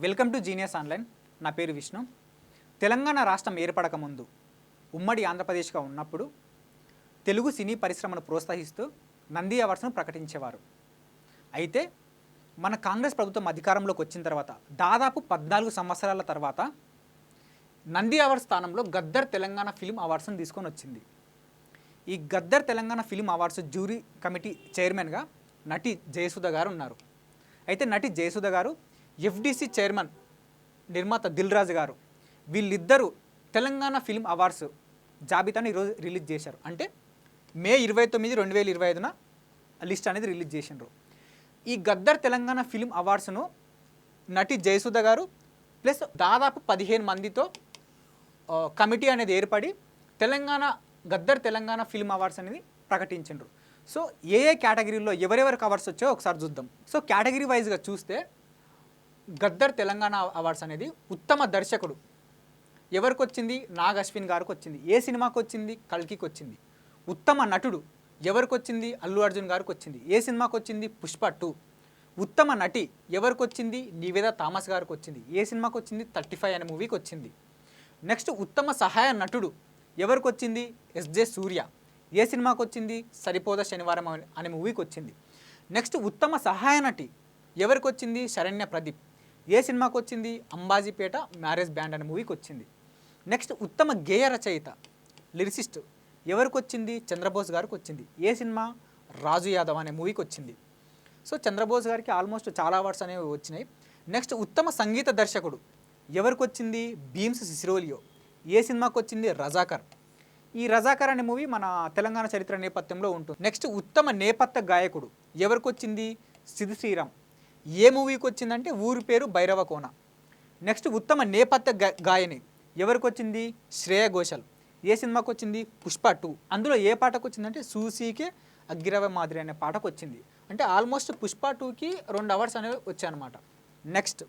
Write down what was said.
Welcome to genius online. నా పేరు విష్ణు. తెలంగాణ రాష్ట్రం ఏర్పడక ముందు ఉమ్మడి ఆంధ్రప్రదేశ్గా ఉన్నప్పుడు తెలుగు సినీ పరిశ్రమను ప్రోత్సహిస్తూ నంది అవార్డ్స్ను ప్రకటించేవారు. అయితే మన కాంగ్రెస్ ప్రభుత్వం అధికారంలోకి వచ్చిన తర్వాత దాదాపు 14 సంవత్సరాల తర్వాత నంది అవార్డ్స్ స్థానంలో గద్దర్ తెలంగాణ ఫిల్మ్ అవార్డ్స్ని తీసుకొని వచ్చింది. ఈ Gaddar Telangana film awards jury committee చైర్మన్గా నటి జయసుధ గారు ఉన్నారు. అయితే నటి జయసుధ గారు, ఎఫ్డిసి చైర్మన్ నిర్మాత దిల్ రాజు గారు, వీళ్ళిద్దరూ తెలంగాణ ఫిల్మ్ అవార్డ్స్ జాబితాను ఈరోజు రిలీజ్ చేశారు. అంటే మే 29, 2025న లిస్ట్ అనేది రిలీజ్ చేసినారు. ఈ గద్దర్ తెలంగాణ ఫిల్మ్ అవార్డ్స్ను నటి జయసుధ గారు ప్లస్ దాదాపు 15 మందితో కమిటీ అనేది ఏర్పడి గద్దర్ తెలంగాణ ఫిల్మ్ అవార్డ్స్ అనేది ప్రకటించారు. సో ఏ కేటగిరీలో ఎవరెవరికి అవార్డ్స్ వచ్చాయో ఒకసారి చూద్దాం. సో కేటగిరీ వైజ్గా చూస్తే గద్దర్ తెలంగాణ అవార్డ్స్ అనేది ఉత్తమ దర్శకుడు ఎవరికి వచ్చింది? నాగ్ అశ్విన్ గారికి వచ్చింది. ఏ సినిమాకి వచ్చింది? కల్కికి వచ్చింది. ఉత్తమ నటుడు ఎవరికి వచ్చింది? అల్లు అర్జున్ గారికి వచ్చింది. ఏ సినిమాకి వచ్చింది? పుష్ప 2. ఉత్తమ నటి ఎవరికి వచ్చింది? నివేదా థామస్ గారికి వచ్చింది. ఏ సినిమాకి వచ్చింది? 35 అనే మూవీకి వచ్చింది. నెక్స్ట్ ఉత్తమ సహాయ నటుడు ఎవరికి వచ్చింది? ఎస్జే సూర్య. ఏ సినిమాకి వచ్చింది? సరిపోదా శనివారం అనే మూవీకి వచ్చింది. నెక్స్ట్ ఉత్తమ సహాయ నటి ఎవరికి వచ్చింది? శరణ్య ప్రదీప్. ఏ సినిమాకి వచ్చింది? అంబాజీపేట మ్యారేజ్ బ్యాండ్ అనే మూవీకి వచ్చింది. నెక్స్ట్ ఉత్తమ గేయ రచయిత లిరిసిస్ట్ ఎవరికి వచ్చింది? చంద్రబోస్ గారికి వచ్చింది. ఏ సినిమా? రాజు యాదవ్ అనే మూవీకి వచ్చింది. సో చంద్రబోస్ గారికి ఆల్మోస్ట్ చాలా అవార్డ్స్ అనేవి వచ్చినాయి. నెక్స్ట్ ఉత్తమ సంగీత దర్శకుడు ఎవరికి వచ్చింది? భీమ్స్ సిసిరోలియో. ఏ సినిమాకి వచ్చింది? రజాకర్. ఈ రజాకర్ అనే మూవీ మన తెలంగాణ చరిత్ర నేపథ్యంలో ఉంటుంది. నెక్స్ట్ ఉత్తమ నేపథ్య గాయకుడు ఎవరికి వచ్చింది? సిద్ శ్రీరామ్. ఏ మూవీకి వచ్చిందంటే ఊరి పేరు భైరవకోన. నెక్స్ట్ ఉత్తమ నేపథ్య గాయని ఎవరికి వచ్చింది? శ్రేయ ఘోషల్. ఏ సినిమాకి వచ్చింది? పుష్ప 2. అందులో ఏ పాటకు వచ్చిందంటే సూసీకే అగ్గిరవ మాదిరి అనే పాటకు వచ్చింది. అంటే ఆల్మోస్ట్ పుష్ప 2కి 2 అవార్డ్స్ అనేవి వచ్చాయన్నమాట. నెక్స్ట్